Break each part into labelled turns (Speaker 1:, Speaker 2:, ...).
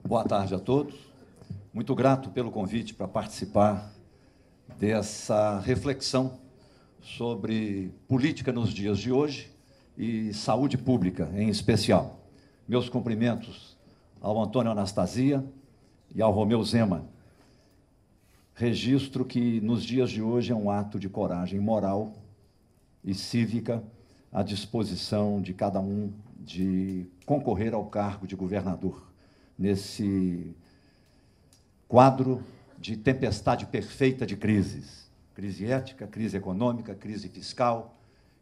Speaker 1: Boa tarde a todos. Muito grato pelo convite para participar dessa reflexão sobre política nos dias de hoje e saúde pública, em especial. Meus cumprimentos ao Antônio Anastasia e ao Romeu Zema. Registro que, nos dias de hoje, é um ato de coragem moral e cívica à disposição de cada um de concorrer ao cargo de governador, nesse quadro de tempestade perfeita de crises. Crise ética, crise econômica, crise fiscal,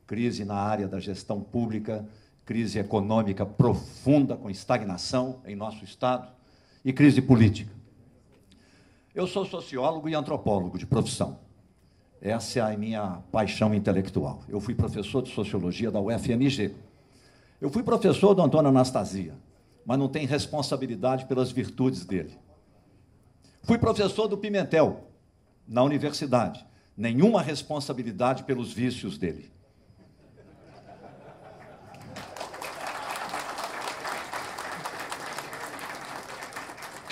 Speaker 1: crise na área da gestão pública, crise econômica profunda, com estagnação em nosso Estado, e crise política. Eu sou sociólogo e antropólogo de profissão. Essa é a minha paixão intelectual. Eu fui professor de sociologia da UFMG. Eu fui professor do Antônio Anastasia, mas não tenho responsabilidade pelas virtudes dele. Fui professor do Pimentel, na universidade. Nenhuma responsabilidade pelos vícios dele.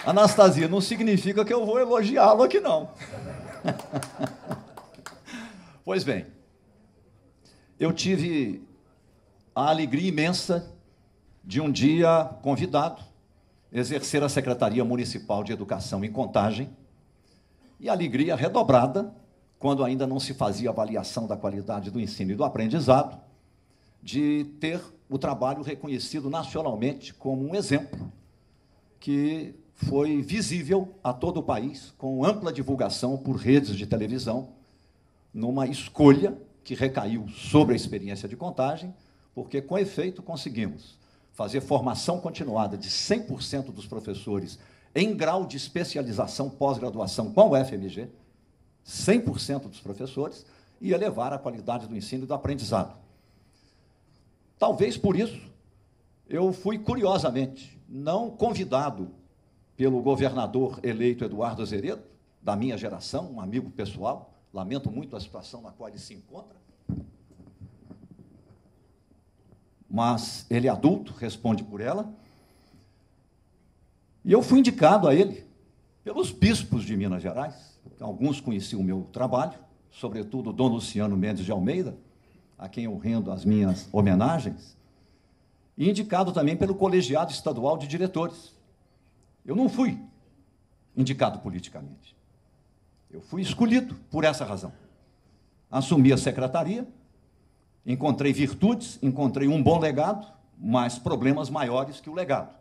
Speaker 1: Anastasia, não significa que eu vou elogiá-lo aqui, não. Pois bem, eu tive a alegria imensa de um dia convidado, exercer a Secretaria Municipal de Educação em Contagem, e alegria redobrada, quando ainda não se fazia avaliação da qualidade do ensino e do aprendizado, de ter o trabalho reconhecido nacionalmente como um exemplo que foi visível a todo o país, com ampla divulgação por redes de televisão, numa escolha que recaiu sobre a experiência de Contagem, porque, com efeito, conseguimos fazer formação continuada de 100% dos professores em grau de especialização pós-graduação com o FMG, 100% dos professores, e elevar a qualidade do ensino e do aprendizado. Talvez por isso eu fui, curiosamente, não convidado pelo governador eleito Eduardo Azeredo, da minha geração, um amigo pessoal, lamento muito a situação na qual ele se encontra, mas ele é adulto, responde por ela, e eu fui indicado a ele pelos bispos de Minas Gerais. Alguns conheciam o meu trabalho, sobretudo o Dom Luciano Mendes de Almeida, a quem eu rendo as minhas homenagens, e indicado também pelo Colegiado Estadual de Diretores. Eu não fui indicado politicamente. Eu fui escolhido por essa razão. Assumi a secretaria, encontrei virtudes, encontrei um bom legado, mas problemas maiores que o legado.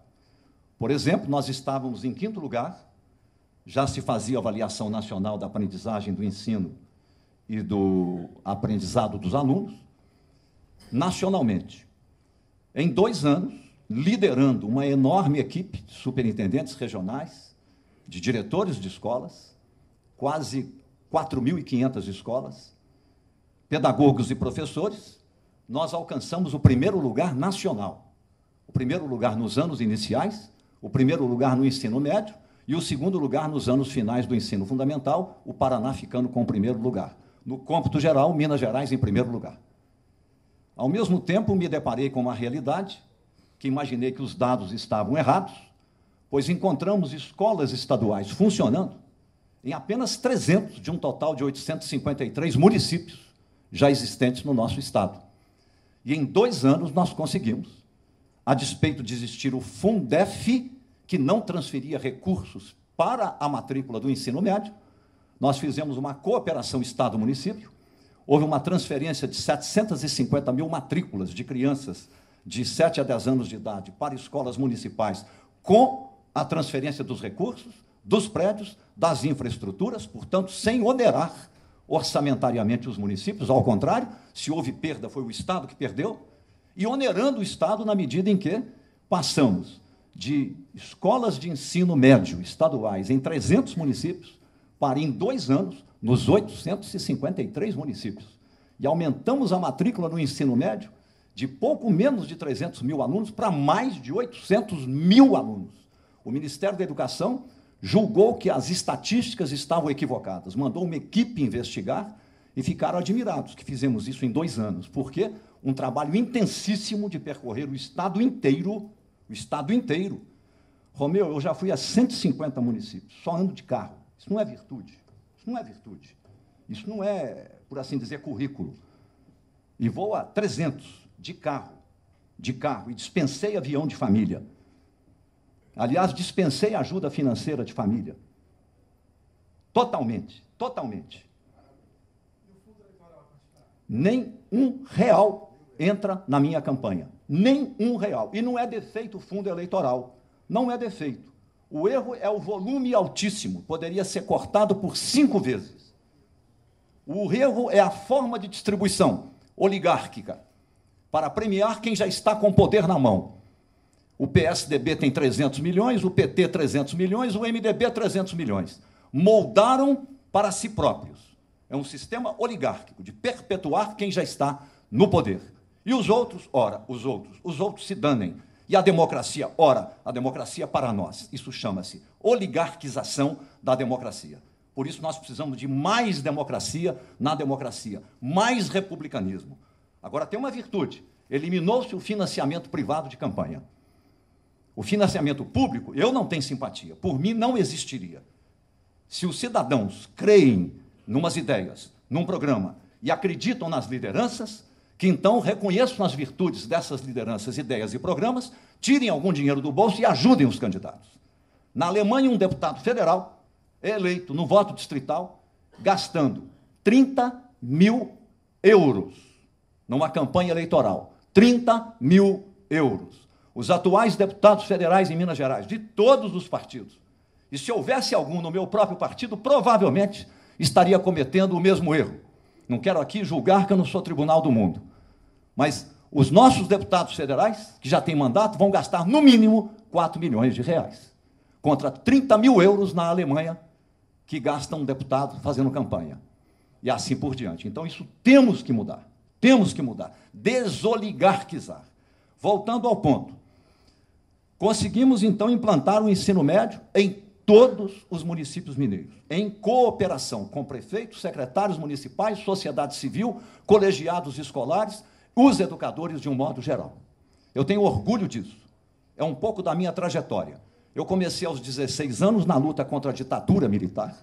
Speaker 1: Por exemplo, nós estávamos em 5º lugar, já se fazia avaliação nacional da aprendizagem do ensino e do aprendizado dos alunos, nacionalmente. Em 2 anos, liderando uma enorme equipe de superintendentes regionais, de diretores de escolas, quase 4.500 escolas, pedagogos e professores, nós alcançamos o 1º lugar nacional. O 1º lugar nos anos iniciais, o 1º lugar no ensino médio e o 2º lugar nos anos finais do ensino fundamental, o Paraná ficando com o 1º lugar. No cômputo geral, Minas Gerais em 1º lugar. Ao mesmo tempo, me deparei com uma realidade que imaginei que os dados estavam errados, pois encontramos escolas estaduais funcionando em apenas 300 de um total de 853 municípios já existentes no nosso estado. E em 2 anos nós conseguimos, a despeito de existir o Fundef, que não transferia recursos para a matrícula do ensino médio, nós fizemos uma cooperação Estado-município, houve uma transferência de 750 mil matrículas de crianças de 7 a 10 anos de idade para escolas municipais, com a transferência dos recursos, dos prédios, das infraestruturas, portanto, sem onerar orçamentariamente os municípios, ao contrário, se houve perda, foi o Estado que perdeu, e onerando o Estado na medida em que passamos de escolas de ensino médio estaduais em 300 municípios para, em 2 anos, nos 853 municípios. E aumentamos a matrícula no ensino médio de pouco menos de 300 mil alunos para mais de 800 mil alunos. O Ministério da Educação julgou que as estatísticas estavam equivocadas, mandou uma equipe investigar e ficaram admirados que fizemos isso em 2 anos. Por quê? Um trabalho intensíssimo de percorrer o Estado inteiro, Romeu, eu já fui a 150 municípios, só ando de carro. Isso não é virtude. Isso não é virtude. Isso não é, por assim dizer, currículo. E vou a 300 de carro, e dispensei avião de família. Aliás, dispensei ajuda financeira de família. Totalmente, totalmente. Nem R$1 entra na minha campanha. Nem R$1. E não é defeito o fundo eleitoral. Não é defeito. O erro é o volume altíssimo. Poderia ser cortado por 5 vezes. O erro é a forma de distribuição oligárquica, para premiar quem já está com poder na mão. O PSDB tem 300 milhões, o PT 300 milhões, o MDB 300 milhões. Moldaram para si próprios. É um sistema oligárquico, de perpetuar quem já está no poder. E os outros, ora, os outros se danem. E a democracia, ora, a democracia para nós. Isso chama-se oligarquização da democracia. Por isso nós precisamos de mais democracia na democracia, mais republicanismo. Agora tem uma virtude, eliminou-se o financiamento privado de campanha. O financiamento público, eu não tenho simpatia, por mim não existiria. Se os cidadãos creem numas ideias, num programa, e acreditam nas lideranças, que então reconheçam as virtudes dessas lideranças, ideias e programas, tirem algum dinheiro do bolso e ajudem os candidatos. Na Alemanha, um deputado federal é eleito no voto distrital, gastando 30 mil euros numa campanha eleitoral. 30 mil euros. Os atuais deputados federais em Minas Gerais, de todos os partidos, e se houvesse algum no meu próprio partido, provavelmente estaria cometendo o mesmo erro. Não quero aqui julgar, que eu não sou tribunal do mundo. Mas os nossos deputados federais, que já têm mandato, vão gastar, no mínimo, 4 milhões de reais. Contra 30 mil euros na Alemanha, que gasta um deputado fazendo campanha. E assim por diante. Então, isso temos que mudar. Temos que mudar. Desoligarquizar. Voltando ao ponto. Conseguimos, então, implantar o ensino médio em todos os municípios mineiros, em cooperação com prefeitos, secretários municipais, sociedade civil, colegiados escolares, os educadores de um modo geral. Eu tenho orgulho disso. É um pouco da minha trajetória. Eu comecei aos 16 anos na luta contra a ditadura militar.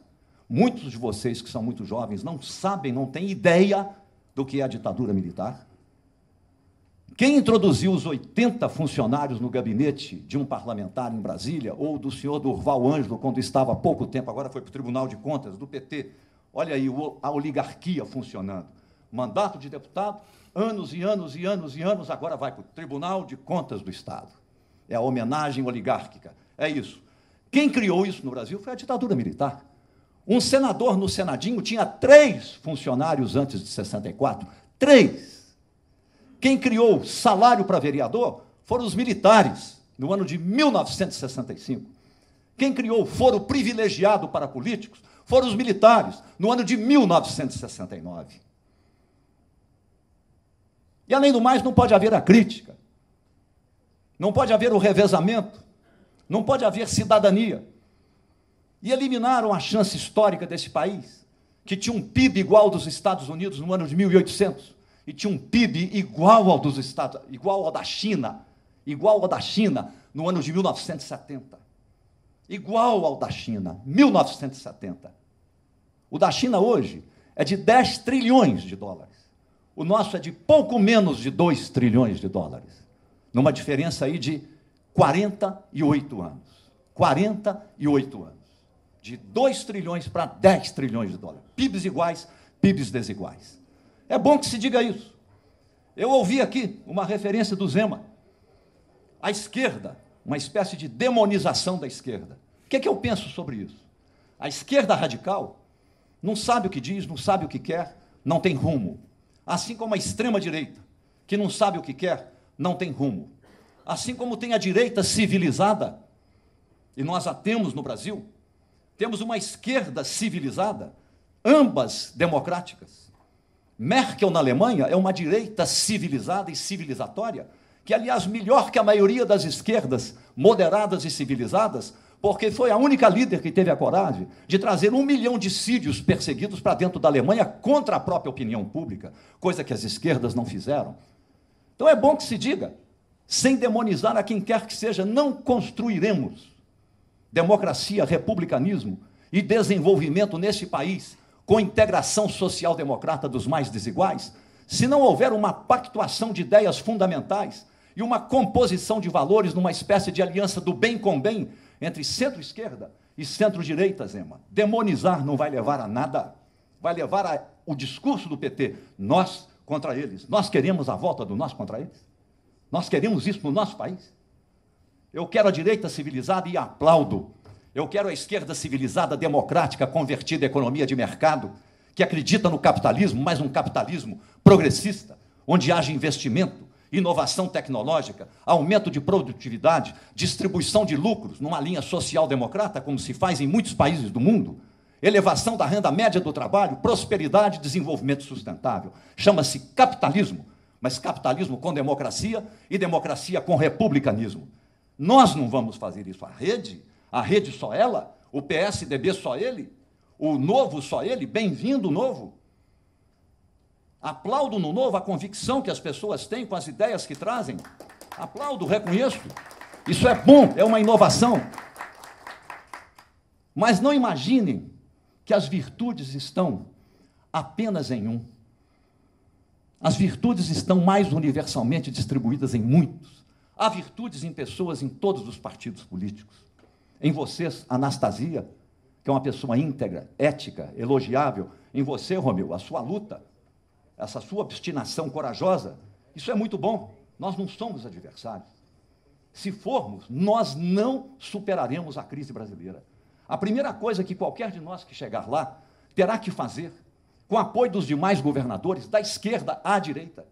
Speaker 1: Muitos de vocês que são muito jovens não sabem, não têm ideia do que é a ditadura militar. Quem introduziu os 80 funcionários no gabinete de um parlamentar em Brasília, ou do senhor Durval Ângelo, quando estava há pouco tempo, agora foi para o Tribunal de Contas, do PT, olha aí a oligarquia funcionando. Mandato de deputado, anos e anos e anos e anos, agora vai para o Tribunal de Contas do Estado. É a homenagem oligárquica, é isso. Quem criou isso no Brasil foi a ditadura militar. Um senador no Senadinho tinha 3 funcionários antes de 64, 3. Quem criou salário para vereador foram os militares, no ano de 1965. Quem criou foro privilegiado para políticos foram os militares, no ano de 1969. E, além do mais, não pode haver a crítica, não pode haver o revezamento, não pode haver cidadania. E eliminaram a chance histórica desse país, que tinha um PIB igual ao dos Estados Unidos no ano de 1800, e tinha um PIB igual ao dos Estados, igual ao da China no ano de 1970. Igual ao da China, 1970. O da China hoje é de 10 trilhões de dólares. O nosso é de pouco menos de 2 trilhões de dólares. Numa diferença aí de 48 anos. 48 anos. De 2 trilhões para 10 trilhões de dólares. PIBs iguais, PIBs desiguais. É bom que se diga isso. Eu ouvi aqui uma referência do Zema. A esquerda, uma espécie de demonização da esquerda. O que é que eu penso sobre isso? A esquerda radical não sabe o que diz, não sabe o que quer, não tem rumo. Assim como a extrema-direita, que não sabe o que quer, não tem rumo. Assim como tem a direita civilizada, e nós a temos no Brasil, temos uma esquerda civilizada, ambas democráticas. Merkel, na Alemanha, é uma direita civilizada e civilizatória, que, aliás, melhor que a maioria das esquerdas moderadas e civilizadas, porque foi a única líder que teve a coragem de trazer 1 milhão de sírios perseguidos para dentro da Alemanha contra a própria opinião pública, coisa que as esquerdas não fizeram. Então é bom que se diga, sem demonizar a quem quer que seja, não construiremos democracia, republicanismo e desenvolvimento neste país, com integração social-democrata dos mais desiguais, se não houver uma pactuação de ideias fundamentais e uma composição de valores numa espécie de aliança do bem com bem entre centro-esquerda e centro-direita, Zema, demonizar não vai levar a nada, vai levar o discurso do PT, nós contra eles. Nós queremos a volta do nós contra eles? Nós queremos isso no nosso país? Eu quero a direita civilizada e aplaudo. Eu quero a esquerda civilizada, democrática, convertida à economia de mercado, que acredita no capitalismo, mas um capitalismo progressista, onde haja investimento, inovação tecnológica, aumento de produtividade, distribuição de lucros numa linha social-democrata, como se faz em muitos países do mundo, elevação da renda média do trabalho, prosperidade e desenvolvimento sustentável. Chama-se capitalismo, mas capitalismo com democracia e democracia com republicanismo. Nós não vamos fazer isso. A rede só ela, o PSDB só ele, o Novo só ele, bem-vindo Novo. Aplaudo no Novo a convicção que as pessoas têm com as ideias que trazem. Aplaudo, reconheço. Isso é bom, é uma inovação. Mas não imaginem que as virtudes estão apenas em um. As virtudes estão mais universalmente distribuídas em muitos. Há virtudes em pessoas em todos os partidos políticos. Em vocês, Anastasia, que é uma pessoa íntegra, ética, elogiável. Em você, Romeu, a sua luta, essa sua obstinação corajosa, isso é muito bom. Nós não somos adversários. Se formos, nós não superaremos a crise brasileira. A primeira coisa que qualquer de nós que chegar lá terá que fazer, com apoio dos demais governadores, da esquerda à direita,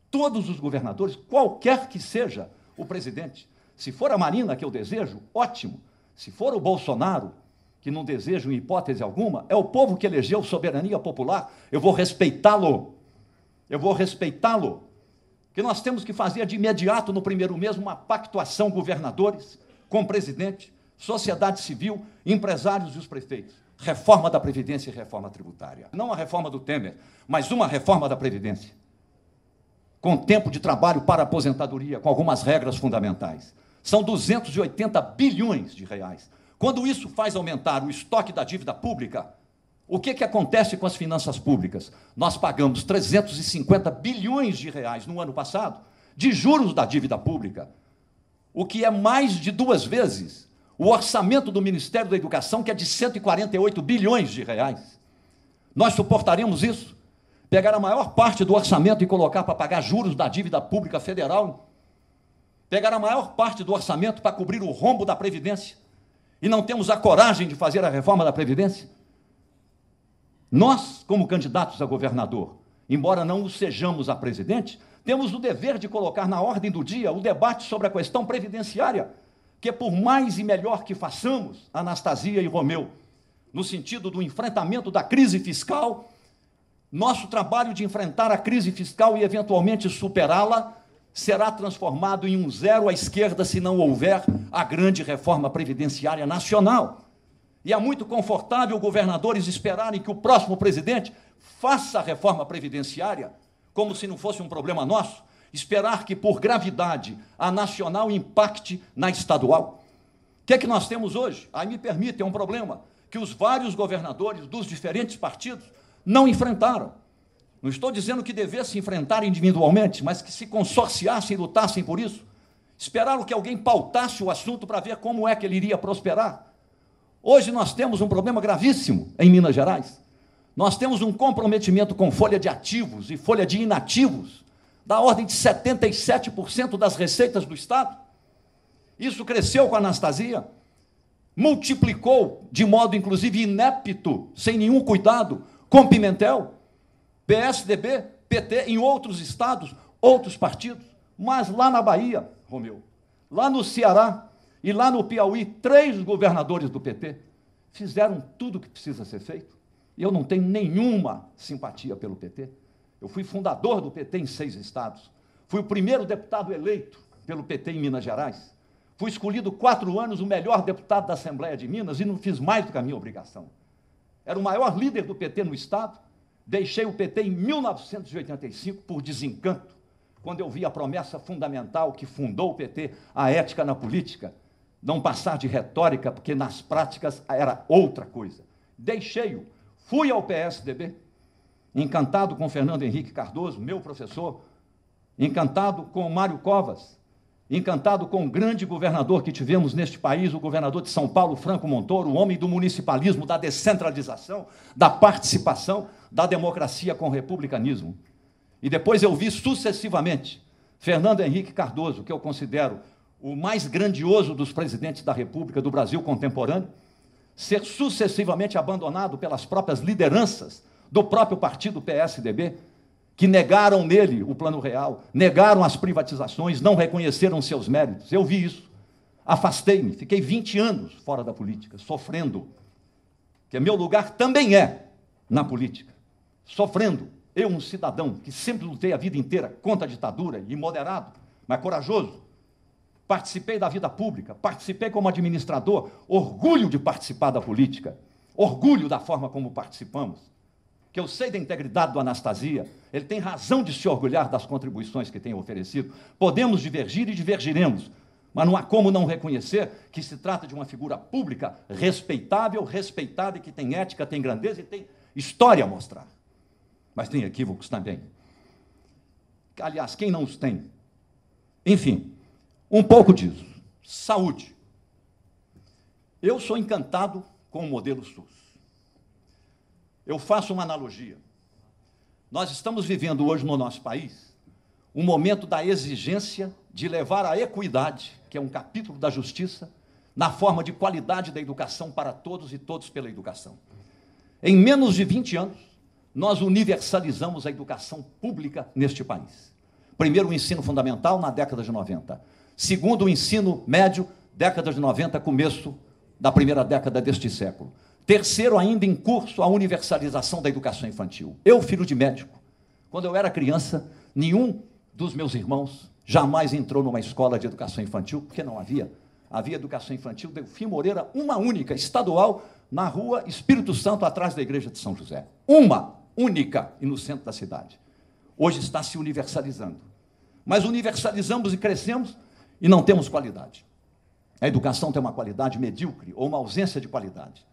Speaker 1: todos os governadores, qualquer que seja o presidente, se for a Marina, que eu desejo, ótimo. Se for o Bolsonaro, que não desejo em hipótese alguma, é o povo que elegeu soberania popular, eu vou respeitá-lo. Eu vou respeitá-lo. Que nós temos que fazer de imediato, no primeiro mês, uma pactuação governadores com o presidente, sociedade civil, empresários e os prefeitos. Reforma da Previdência e reforma tributária. Não a reforma do Temer, mas uma reforma da Previdência. Com tempo de trabalho para aposentadoria, com algumas regras fundamentais. São 280 bilhões de reais. Quando isso faz aumentar o estoque da dívida pública, o que acontece com as finanças públicas? Nós pagamos 350 bilhões de reais no ano passado de juros da dívida pública, o que é mais de 2 vezes o orçamento do Ministério da Educação, que é de 148 bilhões de reais. Nós suportaremos isso? Pegar a maior parte do orçamento e colocar para pagar juros da dívida pública federal? Pegar a maior parte do orçamento para cobrir o rombo da Previdência? E não temos a coragem de fazer a reforma da Previdência? Nós, como candidatos a governador, embora não o sejamos a presidente, temos o dever de colocar na ordem do dia o debate sobre a questão previdenciária, que por mais e melhor que façamos, Anastasia e Romeu, no sentido do enfrentamento da crise fiscal, nosso trabalho de enfrentar a crise fiscal e eventualmente superá-la será transformado em um zero à esquerda se não houver a grande reforma previdenciária nacional. E é muito confortável governadores esperarem que o próximo presidente faça a reforma previdenciária, como se não fosse um problema nosso, esperar que, por gravidade, a nacional impacte na estadual. O que é que nós temos hoje? Aí me permite, é um problema que os vários governadores dos diferentes partidos não enfrentaram. Não estou dizendo que devessem enfrentar individualmente, mas que se consorciassem e lutassem por isso. Esperaram que alguém pautasse o assunto para ver como é que ele iria prosperar. Hoje nós temos um problema gravíssimo em Minas Gerais. Nós temos um comprometimento com folha de ativos e folha de inativos, da ordem de 77% das receitas do Estado. Isso cresceu com a Anastasia, multiplicou de modo, inclusive, inepto, sem nenhum cuidado, com Pimentel, PSDB, PT, em outros estados, outros partidos. Mas lá na Bahia, Romeu, lá no Ceará e lá no Piauí, 3 governadores do PT fizeram tudo o que precisa ser feito. E eu não tenho nenhuma simpatia pelo PT. Eu fui fundador do PT em 6 estados. Fui o primeiro deputado eleito pelo PT em Minas Gerais. Fui escolhido 4 anos o melhor deputado da Assembleia de Minas e não fiz mais do que a minha obrigação. Era o maior líder do PT no estado. Deixei o PT em 1985 por desencanto, quando eu vi a promessa fundamental que fundou o PT, a ética na política, não passar de retórica, porque nas práticas era outra coisa. Deixei-o, fui ao PSDB, encantado com Fernando Henrique Cardoso, meu professor, encantado com Mário Covas, encantado com o grande governador que tivemos neste país, o governador de São Paulo, Franco Montoro, o homem do municipalismo, da descentralização, da participação, da democracia com o republicanismo. E depois eu vi sucessivamente Fernando Henrique Cardoso, que eu considero o mais grandioso dos presidentes da República do Brasil contemporâneo, ser sucessivamente abandonado pelas próprias lideranças do próprio partido PSDB, que negaram nele o Plano Real, negaram as privatizações, não reconheceram seus méritos. Eu vi isso. Afastei-me, fiquei 20 anos fora da política, sofrendo, que meu lugar também é na política, sofrendo. Eu, um cidadão que sempre lutei a vida inteira contra a ditadura, e moderado, mas corajoso, participei da vida pública, participei como administrador, orgulho de participar da política, orgulho da forma como participamos, que eu sei da integridade do Anastasia, ele tem razão de se orgulhar das contribuições que tem oferecido. Podemos divergir e divergiremos, mas não há como não reconhecer que se trata de uma figura pública respeitável, respeitada, e que tem ética, tem grandeza e tem história a mostrar. Mas tem equívocos também. Aliás, quem não os tem? Enfim, um pouco disso. Saúde. Eu sou encantado com o modelo SUS. Eu faço uma analogia. Nós estamos vivendo hoje no nosso país um momento da exigência de levar a equidade, que é um capítulo da justiça, na forma de qualidade da educação para todos e todos pela educação. Em menos de 20 anos, nós universalizamos a educação pública neste país. Primeiro, o ensino fundamental, na década de 90. Segundo, o ensino médio, década de 90, começo da primeira década deste século. Terceiro, ainda em curso, a universalização da educação infantil. Eu, filho de médico, quando eu era criança, nenhum dos meus irmãos jamais entrou numa escola de educação infantil, porque não havia. Havia educação infantil Delfim Moreira, uma única, estadual, na rua Espírito Santo, atrás da igreja de São José. Uma única, e no centro da cidade. Hoje está se universalizando. Mas universalizamos e crescemos e não temos qualidade. A educação tem uma qualidade medíocre ou uma ausência de qualidade.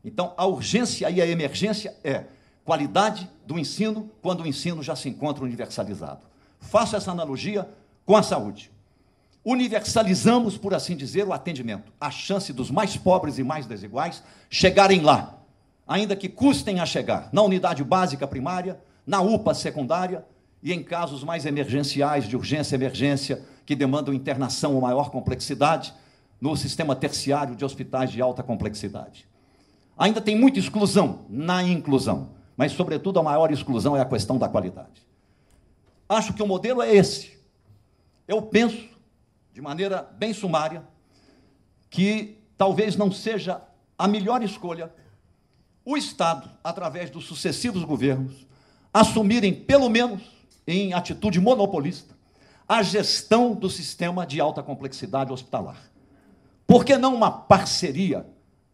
Speaker 1: Então, a urgência e a emergência é qualidade do ensino quando o ensino já se encontra universalizado. Faço essa analogia com a saúde. Universalizamos, por assim dizer, o atendimento. A chance dos mais pobres e mais desiguais chegarem lá, ainda que custem a chegar, na unidade básica primária, na UPA secundária e em casos mais emergenciais, de urgência e emergência, que demandam internação ou maior complexidade, no sistema terciário de hospitais de alta complexidade. Ainda tem muita exclusão na inclusão, mas, sobretudo, a maior exclusão é a questão da qualidade. Acho que o modelo é esse. Eu penso, de maneira bem sumária, que talvez não seja a melhor escolha o Estado, através dos sucessivos governos, assumirem, pelo menos em atitude monopolista, a gestão do sistema de alta complexidade hospitalar. Por que não uma parceria,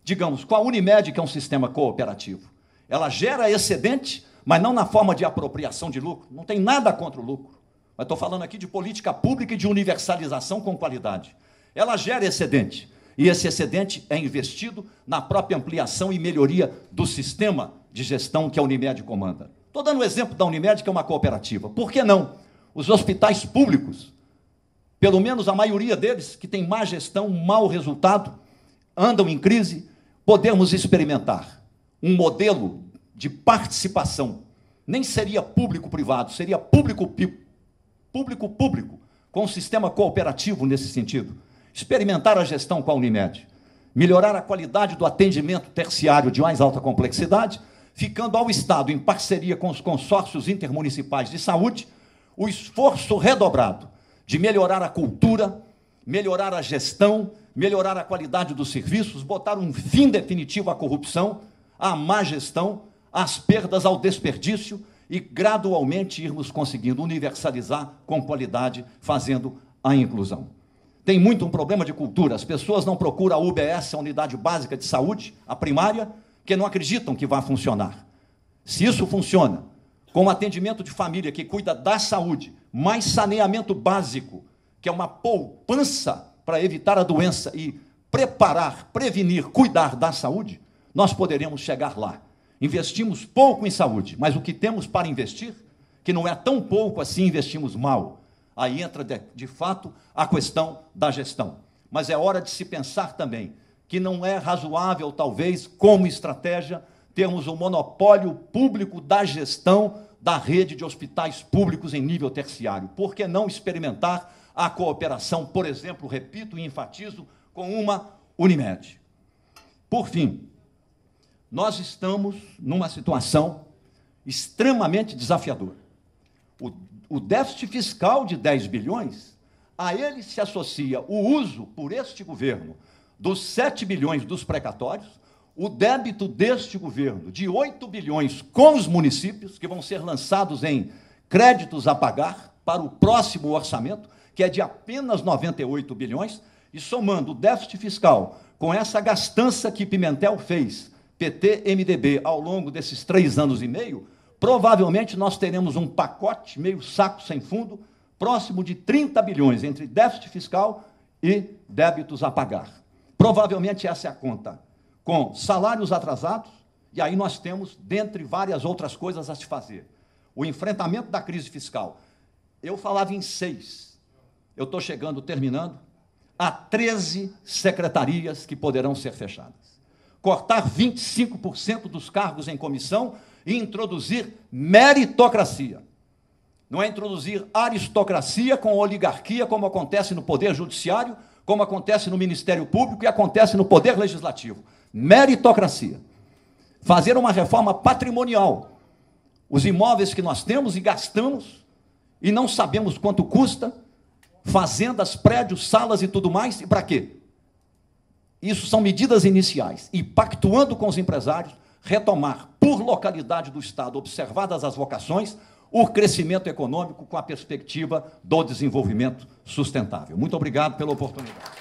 Speaker 1: digamos, com a Unimed, que é um sistema cooperativo? Ela gera excedente, mas não na forma de apropriação de lucro. Não tem nada contra o lucro. Mas estou falando aqui de política pública e de universalização com qualidade. Ela gera excedente, e esse excedente é investido na própria ampliação e melhoria do sistema de gestão que a Unimed comanda. Estou dando o exemplo da Unimed, que é uma cooperativa. Por que não? Os hospitais públicos, pelo menos a maioria deles, que tem má gestão, mau resultado, andam em crise, podemos experimentar um modelo de participação. Nem seria público-privado, seria público-público, com um sistema cooperativo nesse sentido. Experimentar a gestão com a Unimed, melhorar a qualidade do atendimento terciário de mais alta complexidade, ficando ao Estado, em parceria com os consórcios intermunicipais de saúde, o esforço redobrado de melhorar a cultura, melhorar a gestão, melhorar a qualidade dos serviços, botar um fim definitivo à corrupção, à má gestão, às perdas, ao desperdício e, gradualmente, irmos conseguindo universalizar com qualidade, fazendo a inclusão. Tem muito um problema de cultura. As pessoas não procuram a UBS, a Unidade Básica de Saúde, a primária, que não acreditam que vai funcionar. Se isso funciona, com atendimento de família que cuida da saúde, mais saneamento básico, que é uma poupança para evitar a doença e preparar, prevenir, cuidar da saúde, nós poderemos chegar lá. Investimos pouco em saúde, mas o que temos para investir, que não é tão pouco assim, investimos mal. Aí entra, de fato, a questão da gestão. Mas é hora de se pensar também que não é razoável, talvez, como estratégia, termos um monopólio público da gestão da rede de hospitais públicos em nível terciário. Por que não experimentar a cooperação, por exemplo, repito e enfatizo, com uma Unimed? Por fim, nós estamos numa situação extremamente desafiadora. O déficit fiscal de 10 bilhões, a ele se associa o uso, por este governo, dos 7 bilhões dos precatórios, o débito deste governo de 8 bilhões com os municípios, que vão ser lançados em créditos a pagar para o próximo orçamento, que é de apenas 98 bilhões, e somando o déficit fiscal com essa gastança que Pimentel fez, PT, MDB, ao longo desses 3 anos e meio, provavelmente nós teremos um pacote, meio saco sem fundo, próximo de 30 bilhões entre déficit fiscal e débitos a pagar. Provavelmente essa é a conta, com salários atrasados, e aí nós temos, dentre várias outras coisas a se fazer, o enfrentamento da crise fiscal. Eu falava em 6, eu estou chegando, terminando, a 13 secretarias que poderão ser fechadas. Cortar 25% dos cargos em comissão e introduzir meritocracia. Não é introduzir aristocracia com oligarquia, como acontece no Poder Judiciário, como acontece no Ministério Público e acontece no Poder Legislativo. Meritocracia. Fazer uma reforma patrimonial. Os imóveis que nós temos e gastamos e não sabemos quanto custa, fazendas, prédios, salas e tudo mais, e para quê? Isso são medidas iniciais. E, pactuando com os empresários, retomar, por localidade do Estado, observadas as vocações, o crescimento econômico com a perspectiva do desenvolvimento sustentável. Muito obrigado pela oportunidade.